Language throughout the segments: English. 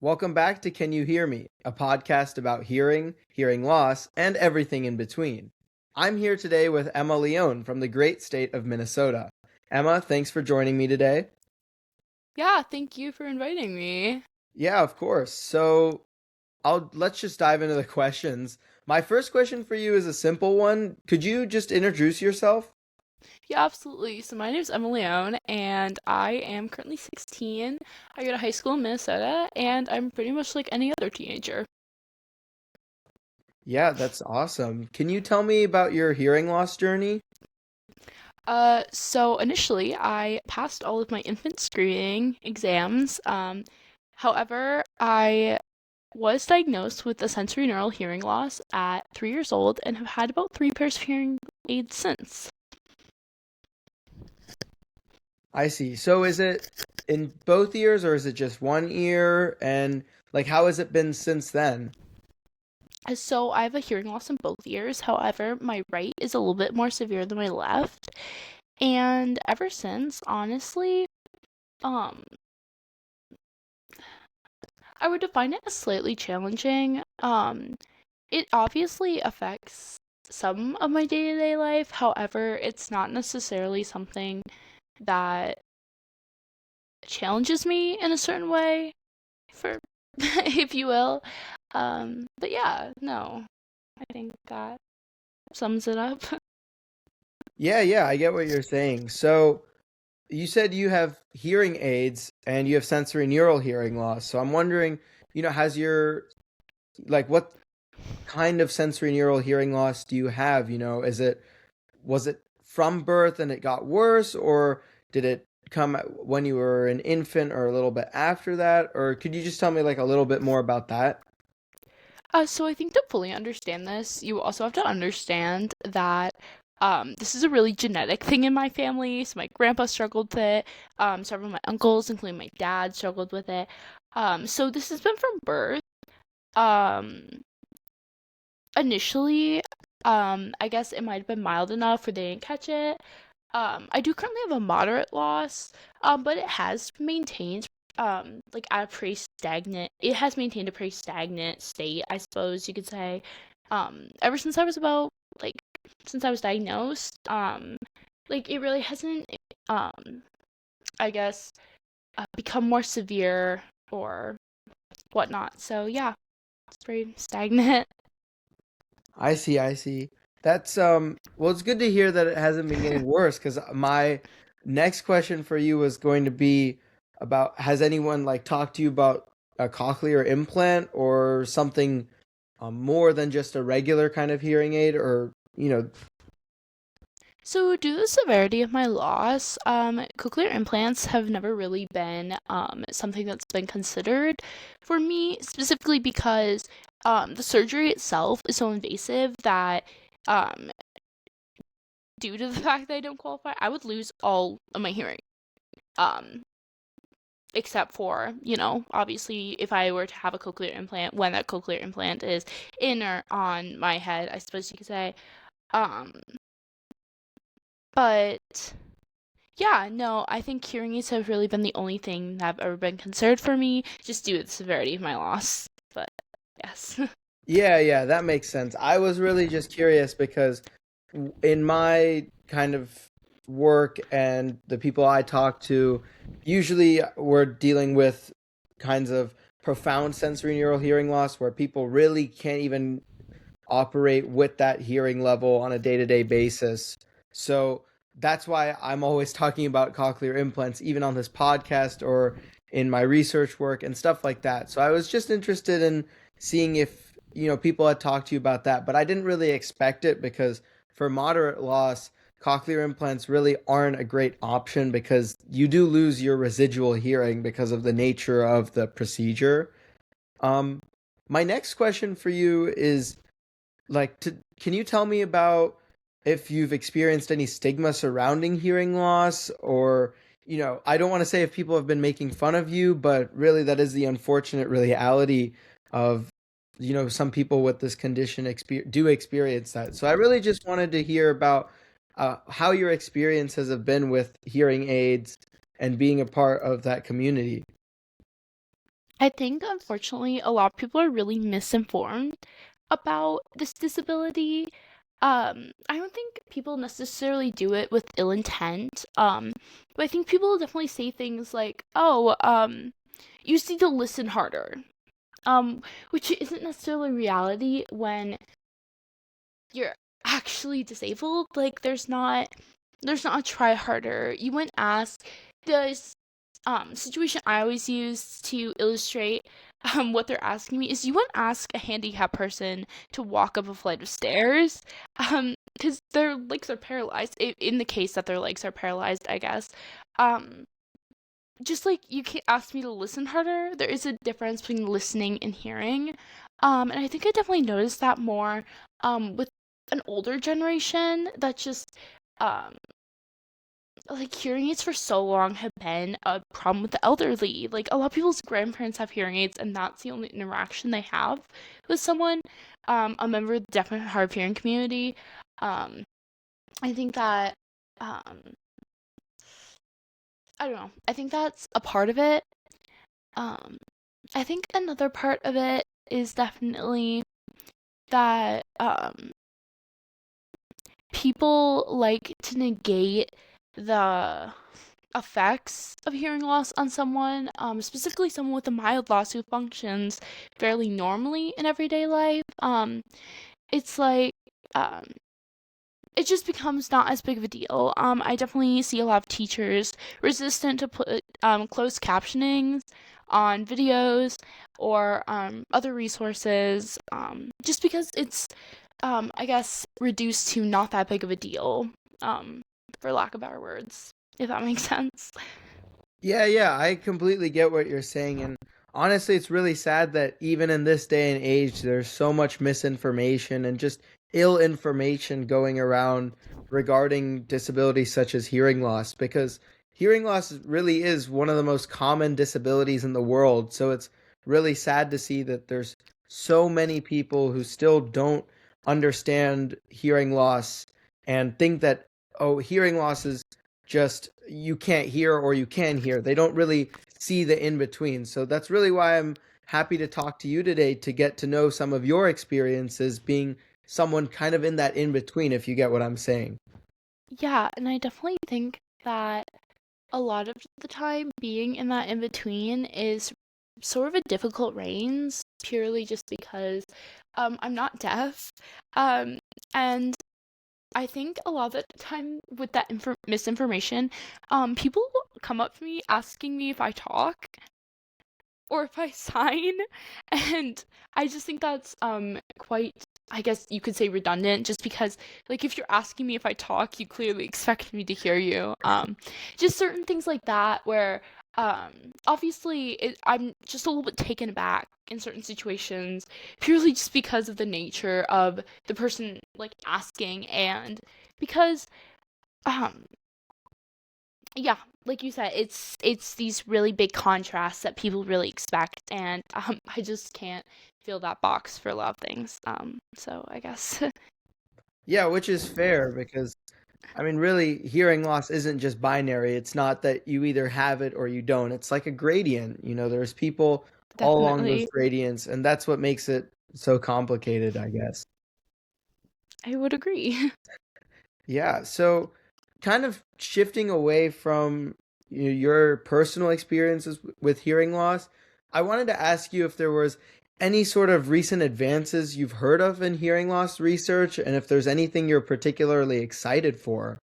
Welcome back to Can You Hear Me, a podcast about hearing, hearing loss, and everything in between. I'm here today with Emma Leone from the great state of Minnesota. Emma, thanks for joining me today. Yeah, thank you for inviting me. Yeah, of course. Let's just dive into the questions. My first question for you is a simple one. Could you just introduce yourself? Yeah, absolutely. So my name is Emma Leone, and I am currently 16. I go to high school in Minnesota, and I'm pretty much like any other teenager. Yeah, that's awesome. Can you tell me about your hearing loss journey? So initially, I passed all of my infant screening exams. However, I was diagnosed with a sensory neural hearing loss at 3 years old and have had about three pairs of hearing aids since. I see. So is it in both ears or is it just one ear? And like how has it been since then? So I have a hearing loss in both ears. However, my right is a little bit more severe than my left. And ever since, honestly, um, I would define it as slightly challenging. It obviously affects some of my day-to-day life. However, it's not necessarily something that challenges me in a certain way, for if you will. But yeah, no, I think that sums it up. Yeah, I get what you're saying. So you said you have hearing aids and you have sensory neural hearing loss. So I'm wondering, has your like what kind of sensory neural hearing loss do you have? Was it from birth and it got worse, or did it come when you were an infant or a little bit after that? Or could you just tell me like a little bit more about that? So I think to fully understand this, you also have to understand that this is a really genetic thing in my family. So my grandpa struggled with it. Several of my uncles, including my dad, struggled with it. So this has been from birth. Um, Initially, I guess it might have been mild enough where they didn't catch it. I do currently have a moderate loss, but it has maintained like at a pretty stagnant. It has maintained a pretty stagnant state, I suppose you could say. Ever since I was about like since I was diagnosed, like it really hasn't I guess become more severe or whatnot. So yeah, it's very stagnant. I see. That's well, it's good to hear that it hasn't been getting worse because my next question for you was going to be about has anyone like talked to you about a cochlear implant or something more than just a regular kind of hearing aid or So, due to the severity of my loss, cochlear implants have never really been something that's been considered for me, specifically because the surgery itself is so invasive that, um, due to the fact that I don't qualify, I would lose all of my hearing. Um, Except for, obviously, if I were to have a cochlear implant, when that cochlear implant is in or on my head, I suppose you could say. Um, but Yeah, no, I think hearing aids have really been the only thing that have ever been considered for me, just due to the severity of my loss. But yes. yeah, that makes sense. I was really just curious because in my kind of work and the people I talk to, usually we're dealing with kinds of profound sensory neural hearing loss where people really can't even operate with that hearing level on a day-to-day basis. So that's why I'm always talking about cochlear implants, even on this podcast or in my research work and stuff like that. So I was just interested in seeing if, people had talked to you about that, but I didn't really expect it because for moderate loss, cochlear implants really aren't a great option because you do lose your residual hearing because of the nature of the procedure. Um, my next question for you is can you tell me about if you've experienced any stigma surrounding hearing loss or I don't want to say if people have been making fun of you, but really that is the unfortunate reality of some people with this condition do experience that. So I really just wanted to hear about how your experiences have been with hearing aids and being a part of that community. I think unfortunately a lot of people are really misinformed about this disability. I don't think people necessarily do it with ill intent. But I think people definitely say things like, "Oh, you just need to listen harder." Which isn't necessarily reality when you're actually disabled. Like there's not a try harder. You wouldn't ask the situation I always use to illustrate what they're asking me is you wouldn't ask a handicapped person to walk up a flight of stairs because their legs are paralyzed in the case that their legs are paralyzed, I guess. um just like you can't ask me to listen harder, there is a difference between listening and hearing. And I think I definitely noticed that more with an older generation that just um like hearing aids for so long have been a problem with the elderly. Like a lot of people's grandparents have hearing aids and that's the only interaction they have with someone, a member of the deaf and hard of hearing community. Um I think that um I don't know. I think that's a part of it. Um I think another part of it is definitely that people like to negate the effects of hearing loss on someone, specifically someone with a mild loss who functions fairly normally in everyday life. It's like um, it just becomes not as big of a deal. I definitely see a lot of teachers resistant to put closed captioning on videos or other resources, just because it's, I guess, reduced to not that big of a deal, for lack of better words, if that makes sense. Yeah, yeah, I completely get what you're saying. And honestly, it's really sad that even in this day and age, there's so much misinformation and just ill information going around regarding disabilities such as hearing loss, because hearing loss really is one of the most common disabilities in the world. So it's really sad to see that there's so many people who still don't understand hearing loss and think that, oh, hearing loss is just you can't hear or you can hear. They don't really see the in between. So that's really why I'm happy to talk to you today to get to know some of your experiences being someone kind of in that in between, if you get what I'm saying. Yeah, and I definitely think that a lot of the time being in that in between is sort of a difficult range purely just because I'm not deaf. Um and I think a lot of the time with that misinformation, people come up to me asking me if I talk or if I sign, and I just think that's quite, I guess you could say, redundant, just because like if you're asking me if I talk, you clearly expect me to hear you. Just certain things like that where obviously I'm just a little bit taken aback in certain situations purely just because of the nature of the person like asking, and because um yeah, like you said, it's these really big contrasts that people really expect, and I just can't fill that box for a lot of things. So I guess. Yeah, which is fair because I mean, really, hearing loss isn't just binary. It's not that you either have it or you don't. It's like a gradient. There's people all along those Definitely, gradients, and that's what makes it so complicated, I guess. I would agree. Yeah, so kind of shifting away from your personal experiences with hearing loss, I wanted to ask you if there was any sort of recent advances you've heard of in hearing loss research, and if there's anything you're particularly excited for.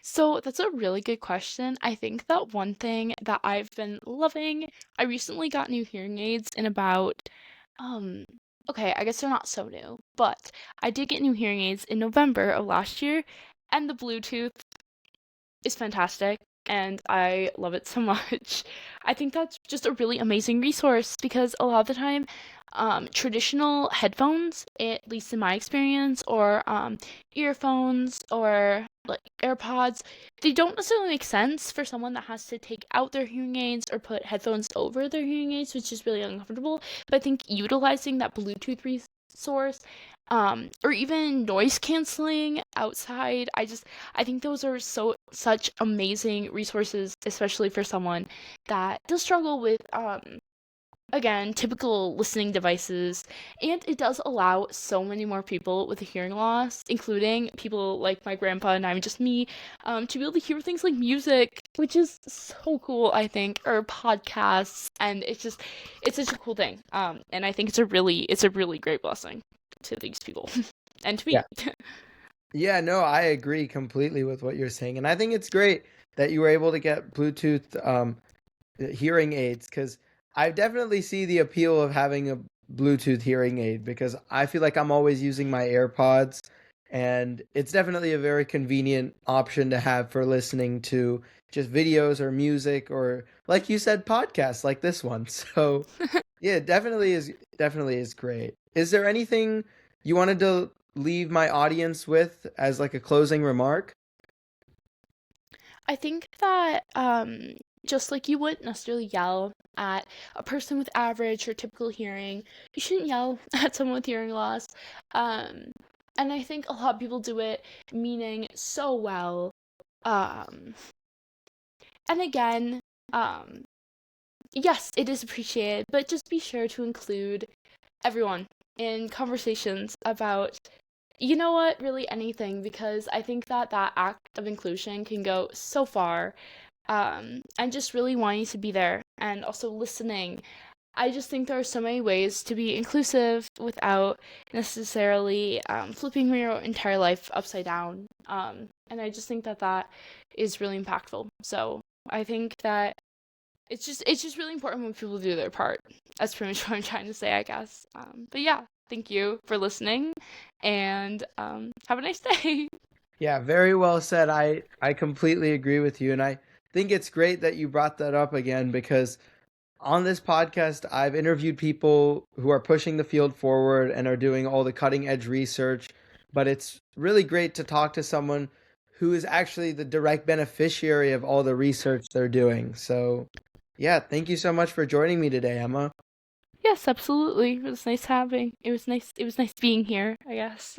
So that's a really good question. I think that one thing that I've been loving, I recently got new hearing aids in about, um, okay, I guess they're not so new, but I did get new hearing aids in November of last year, and the Bluetooth is fantastic and I love it so much. I think that's just a really amazing resource because a lot of the time, traditional headphones, at least in my experience, or earphones or like AirPods, they don't necessarily make sense for someone that has to take out their hearing aids or put headphones over their hearing aids, which is really uncomfortable. But I think utilizing that Bluetooth resource, or even noise canceling outside, I think those are such amazing resources, especially for someone that does struggle with again, typical listening devices, and it does allow so many more people with a hearing loss, including people like my grandpa and I'm just me, to be able to hear things like music, which is so cool, I think, or podcasts, and it's such a cool thing. And I think it's a really great blessing to these people and to me. Yeah. Yeah, no, I agree completely with what you're saying. And I think it's great that you were able to get Bluetooth hearing aids because I definitely see the appeal of having a Bluetooth hearing aid because I feel like I'm always using my AirPods and it's definitely a very convenient option to have for listening to just videos or music or like you said podcasts like this one. So, yeah, it definitely is great. Is there anything you wanted to leave my audience with as like a closing remark? I think that just like you wouldn't necessarily yell at a person with average or typical hearing, you shouldn't yell at someone with hearing loss. Um, and I think a lot of people do it meaning so well. Um, and again, um, yes, it is appreciated, but just be sure to include everyone in conversations about, you know what, really anything, because I think that that act of inclusion can go so far. And just really wanting to be there and also listening. I just think there are so many ways to be inclusive without necessarily flipping your entire life upside down. And I just think that that is really impactful. So I think that it's just really important when people do their part. That's pretty much what I'm trying to say, I guess. But yeah, thank you for listening, and have a nice day. Yeah, very well said. I completely agree with you and I think it's great that you brought that up again because on this podcast I've interviewed people who are pushing the field forward and are doing all the cutting edge research, but it's really great to talk to someone who is actually the direct beneficiary of all the research they're doing. So, yeah, thank you so much for joining me today, Emma. Yes, absolutely. It was nice having. It was nice. It was nice being here, I guess.